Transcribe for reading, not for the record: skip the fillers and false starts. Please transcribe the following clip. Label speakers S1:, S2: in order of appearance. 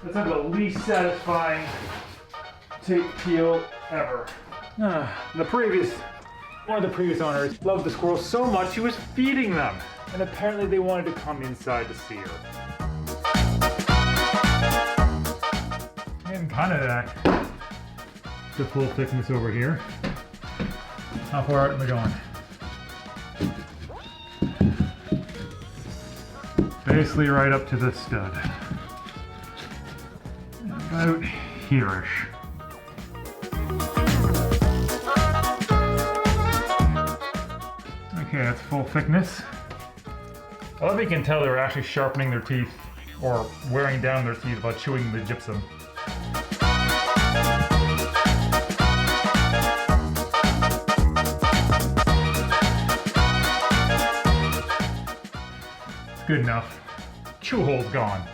S1: Let's have the least satisfying tape peel ever. One of the previous owners loved the squirrels so much he was feeding them. And apparently they wanted to come inside to see her. And kind of that. The full thickness over here. How far out am I going? Basically right up to the stud. About here-ish. Okay, that's full thickness. I love how you can tell they're actually sharpening their teeth or wearing down their teeth by chewing the gypsum. It's good enough. Chew hole's gone.